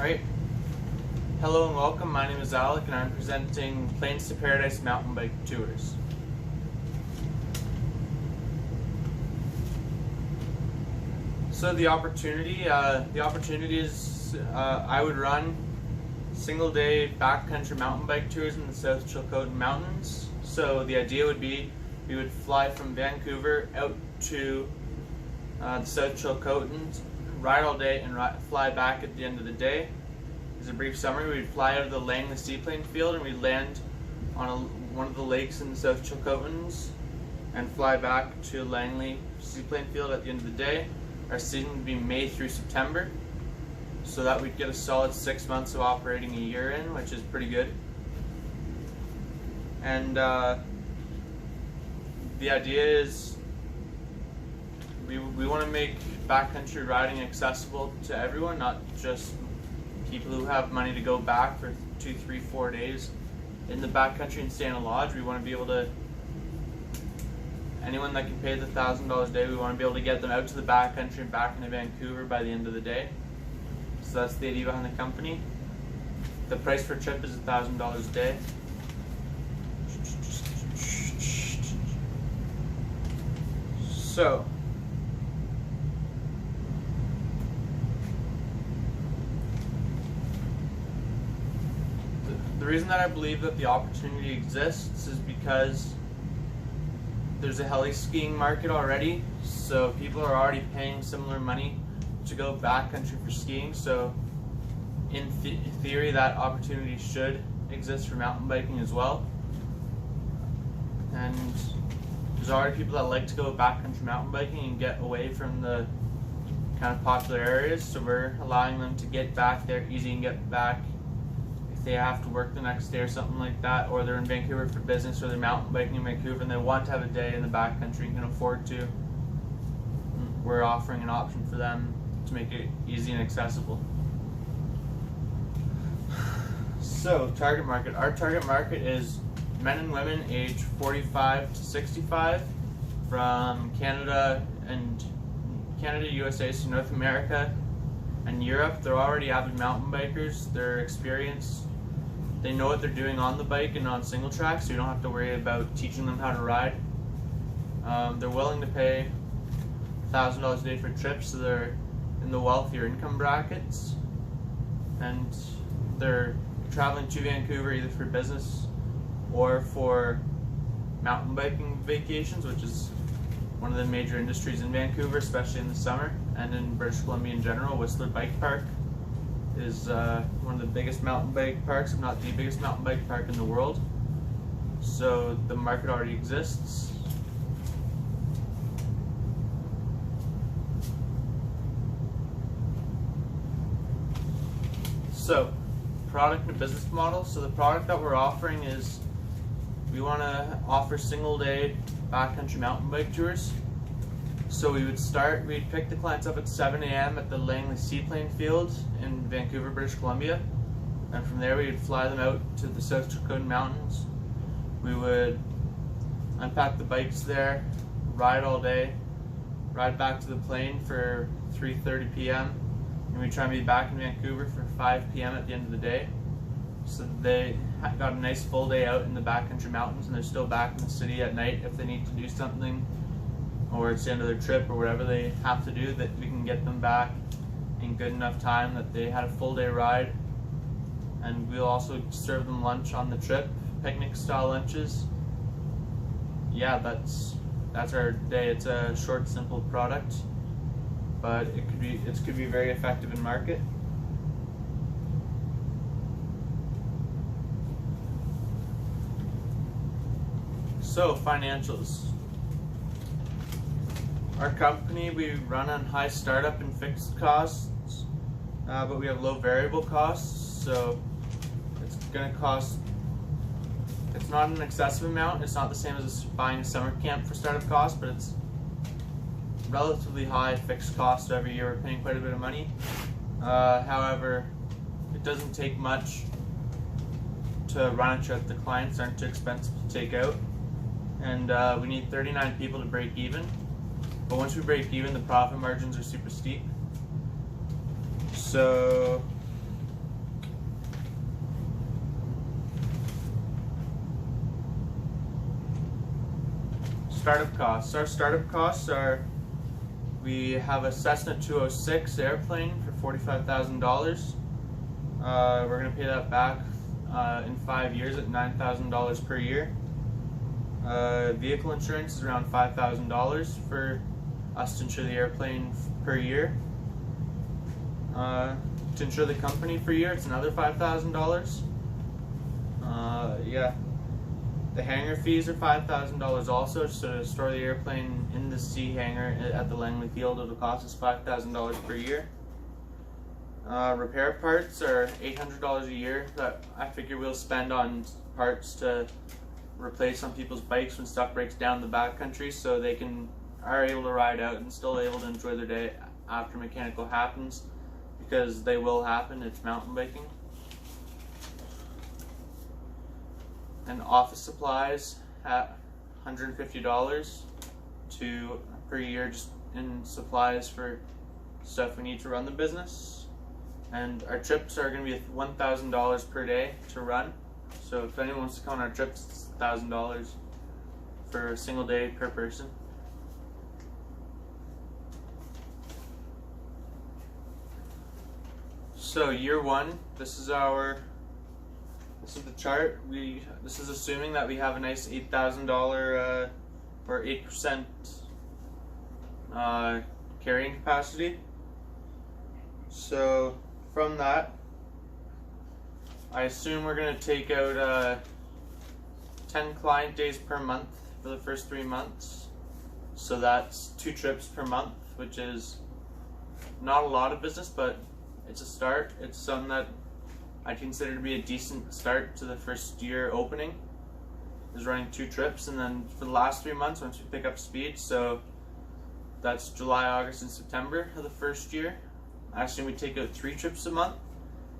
Alright, hello and welcome. My name is Alec and I'm presenting Plains to Paradise mountain bike tours. So the opportunity is I would run single day backcountry mountain bike tours in the South Chilcotin Mountains. So the idea would be we would fly from Vancouver out to the South Chilcotins, ride all day and fly back at the end of the day. As a brief summary, we'd fly out of the Langley Seaplane Field and we'd land on one of the lakes in the South Chilcotins and fly back to Langley Seaplane Field at the end of the day. Our season would be May through September, so that we'd get a solid 6 months of operating a year in, which is pretty good. And the idea is we want to make backcountry riding accessible to everyone, not just people who have money to go back for 2, 3, 4 days in the backcountry and stay in a lodge. We want to be able to, anyone that can pay the $1,000 a day, we want to be able to get them out to the backcountry and back into Vancouver by the end of the day. So that's the idea behind the company. The price for a trip is $1,000 a day. So the reason that I believe that the opportunity exists is because there's a heli skiing market already, so people are already paying similar money to go backcountry for skiing. So in theory, that opportunity should exist for mountain biking as well. And there's already people that like to go backcountry mountain biking and get away from the kind of popular areas, so we're allowing them to get back there easy and get back if they have to work the next day or something like that, or they're in Vancouver for business, or they're mountain biking in Vancouver and they want to have a day in the backcountry and can afford to. We're offering an option for them to make it easy and accessible. So, target market. Our target market is men and women aged 45 to 65 from Canada, USA, so North America and Europe. They're already avid mountain bikers. They're experienced. They know what they're doing on the bike and on single track, so you don't have to worry about teaching them how to ride. They're willing to pay $1,000 a day for trips, so they're in the wealthier income brackets, and they're traveling to Vancouver either for business or for mountain biking vacations, which is one of the major industries in Vancouver, especially in the summer, and in British Columbia in general. Whistler Bike Park is one of the biggest mountain bike parks, if not the biggest mountain bike park in the world. So the market already exists. So, product and business model. So the product that we're offering is we want to offer single day backcountry mountain bike tours. So we'd pick the clients up at 7 a.m. at the Langley Seaplane Field in Vancouver, British Columbia. And from there we would fly them out to the South Chilcotin Mountains. We would unpack the bikes there, ride all day, ride back to the plane for 3:30 p.m. and we try and be back in Vancouver for 5 p.m. at the end of the day. So they got a nice full day out in the backcountry mountains, and they're still back in the city at night if they need to do something, or it's the end of their trip, or whatever they have to do, that we can get them back in good enough time that they had a full day ride. And we'll also serve them lunch on the trip, picnic style lunches. Yeah, that's our day. It's a short, simple product, but it could be very effective in market. So, financials. Our company, we run on high startup and fixed costs, but we have low variable costs, so it's going to cost, it's not an excessive amount. It's not the same as buying a summer camp for startup costs, but it's relatively high fixed cost every year. We're paying quite a bit of money. However, it doesn't take much to run a trip. The clients aren't too expensive to take out. And we need 39 people to break even. But once we break even, the profit margins are super steep. So startup costs. Our startup costs are, we have a Cessna 206 airplane for $45,000. We're going to pay that back in 5 years at $9,000 per year. Vehicle insurance is around $5,000 for us to insure the airplane per year. To insure the company per year, it's another $5,000. Yeah. The hangar fees are $5,000 also, so to store the airplane in the sea hangar at the Langley Field, it'll cost us $5,000 per year. Repair parts are $800 a year that I figure we'll spend on parts to replace on people's bikes when stuff breaks down the backcountry, so they are able to ride out and still able to enjoy their day after mechanical happens, because they will happen. It's mountain biking. And office supplies at $150 per year, just in supplies for stuff we need to run the business. And our trips are going to be $1,000 per day to run. So if anyone wants to come on our trips, it's $1,000 for a single day per person. So year one, this is the chart. This is assuming that we have a nice $8,000 or 8% carrying capacity. So from that, I assume we're going to take out 10 client days per month for the first 3 months. So that's 2 trips per month, which is not a lot of business, but it's a start. It's something that I consider to be a decent start to the first year opening, is running 2 trips. And then for the last 3 months, once we pick up speed, so that's July, August, and September of the first year, actually we take out 3 trips a month.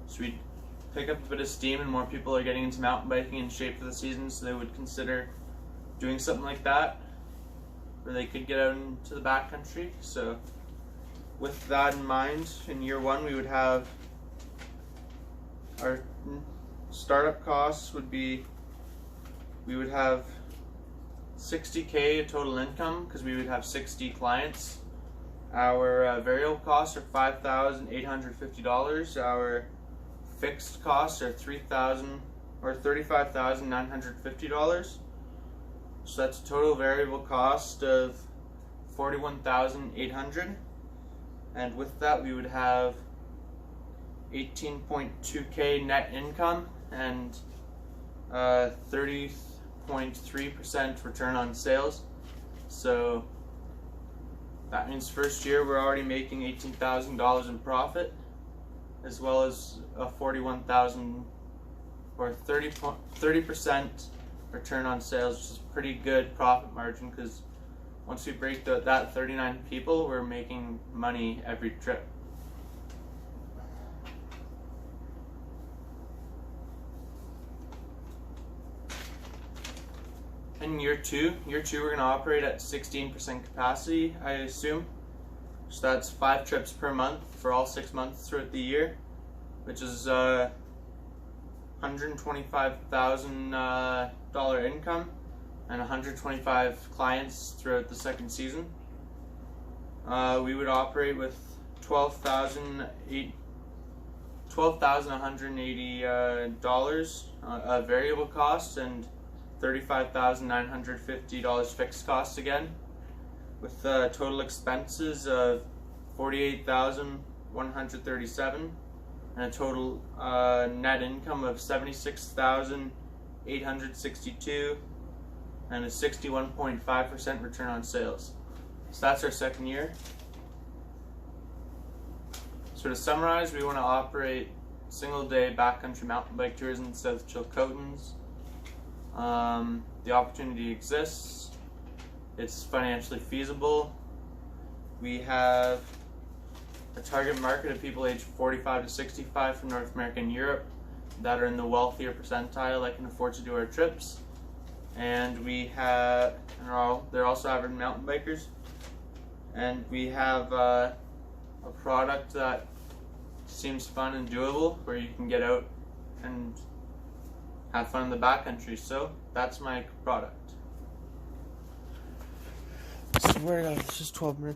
So we pick up a bit of steam and more people are getting into mountain biking in shape for the season, so they would consider doing something like that, where they could get out into the backcountry. So with that in mind, in year one we would have our startup costs would be, we would have $60K total income because we would have 60 clients. Our variable costs are $5,850. Our fixed costs are $35,950. So that's a total variable cost of $41,800. And with that, we would have 18.2K net income and 30.3% return on sales. So that means first year we're already making $18,000 in profit, as well as a $41,000 or 30% return on sales, which is pretty good profit margin, because once we break that 39 people, we're making money every trip. In year two we're going to operate at 16% capacity, I assume. So that's 5 trips per month for all 6 months throughout the year, which is $125,000 income and 125 clients throughout the second season. We would operate with $12,180 variable costs and $35,950 fixed costs again, with total expenses of $48,137 and a total net income of $76,862 and a 61.5% return on sales. So that's our second year. So to summarize, we want to operate single day backcountry mountain bike tours in South Chilcotins. The opportunity exists. It's financially feasible. We have a target market of people aged 45 to 65 from North America and Europe that are in the wealthier percentile that can afford to do our trips. And we have, they're also avid mountain bikers. And we have a product that seems fun and doable, where you can get out and have fun in the backcountry. So that's my product. swear to God, it's just 12 minutes.